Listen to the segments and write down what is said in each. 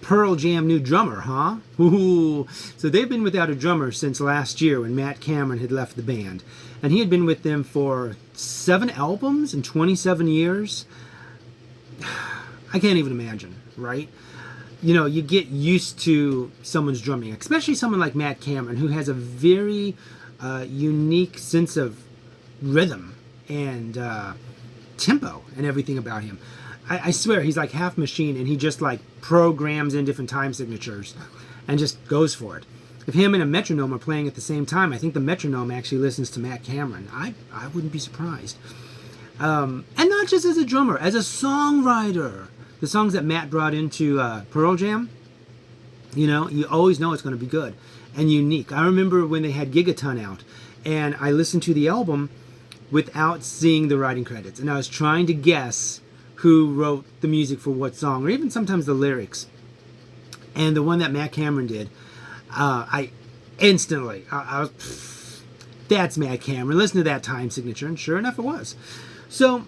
Pearl Jam new drummer, huh? Ooh. So they've been without a drummer since last year when Matt Cameron had left the band. And he had been with them for 7 albums in 27 years. I can't even imagine, right? You know, you get used to someone's drumming, especially someone like Matt Cameron, who has a very unique sense of rhythm and tempo and everything about him. I swear he's like half machine, and he just like programs in different time signatures and just goes for it. If him and a metronome are playing at the same time, I think the metronome actually listens to Matt Cameron. I wouldn't be surprised. And not just as a drummer, as a songwriter. The songs that Matt brought into Pearl Jam, you know, you always know it's going to be good and unique. I remember when they had Gigaton out, and I listened to the album without seeing the writing credits, and I was trying to guess who wrote the music for what song, or even sometimes the lyrics. And the one that Matt Cameron did, I instantly, I was, that's Matt Cameron. Listen to that time signature, and sure enough, it was. So,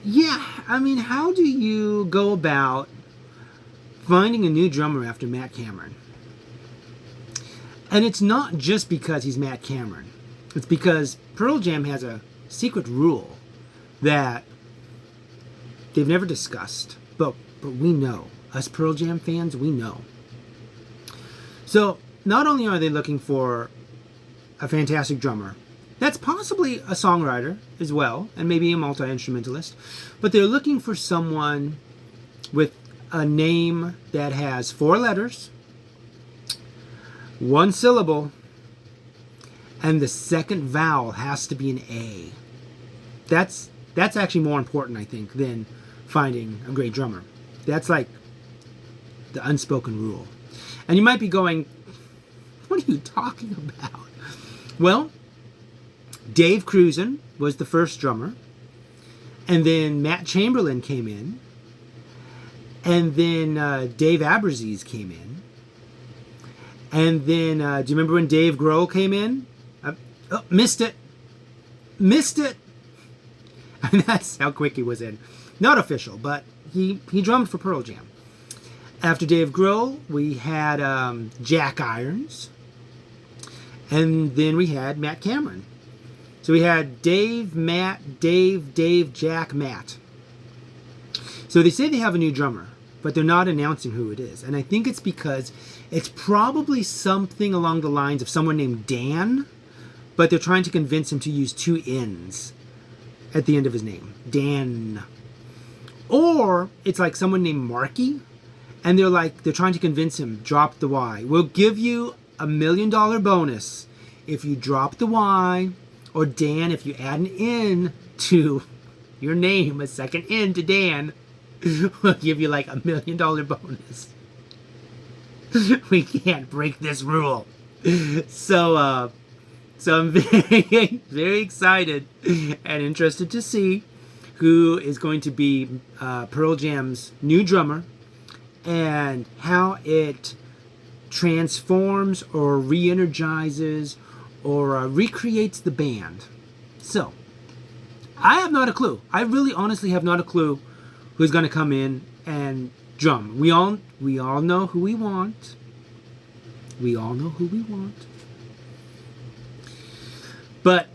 yeah, I mean, how do you go about finding a new drummer after Matt Cameron? And it's not just because he's Matt Cameron. It's because Pearl Jam has a secret rule that they've never discussed, but we know. Us Pearl Jam fans, we know. So, not only are they looking for a fantastic drummer, that's possibly a songwriter as well, and maybe a multi-instrumentalist, but they're looking for someone with a name that has 4 letters, 1 syllable, and the second vowel has to be an A. That's actually more important, I think, than finding a great drummer. That's like the unspoken rule. And you might be going, what are you talking about? Well, Dave Cruzen was the first drummer, and then Matt Chamberlain came in, and then Dave Abraziz came in, and then do you remember when Dave Grohl came in? Missed it. And that's how quick he was in. Not official, but he drummed for Pearl Jam. After Dave Grohl, we had Jack Irons, and then we had Matt Cameron. So we had Dave, Matt, Dave, Jack, Matt. So they say they have a new drummer, but they're not announcing who it is. And I think it's because it's probably something along the lines of someone named Dan, but they're trying to convince him to use 2 N's at the end of his name. Dan. Or it's like someone named Marky, and they're trying to convince him, drop the Y. We'll give you $1 million bonus if you drop the Y, or Dan, if you add an N to your name, a second N to Dan, we'll give you like $1 million bonus. We can't break this rule. So I'm very, very excited and interested to see who is going to be Pearl Jam's new drummer and how it transforms or re-energizes or recreates the band. So, I have not a clue. I really honestly have not a clue who's going to come in and drum. We all know who we want. We all know who we want. But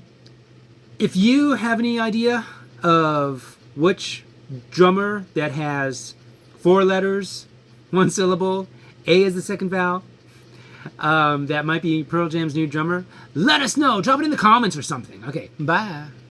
if you have any idea of which drummer that has 4 letters, 1 syllable, A is the second vowel, that might be Pearl Jam's new drummer, let us know. Drop it in the comments or something. Okay, bye.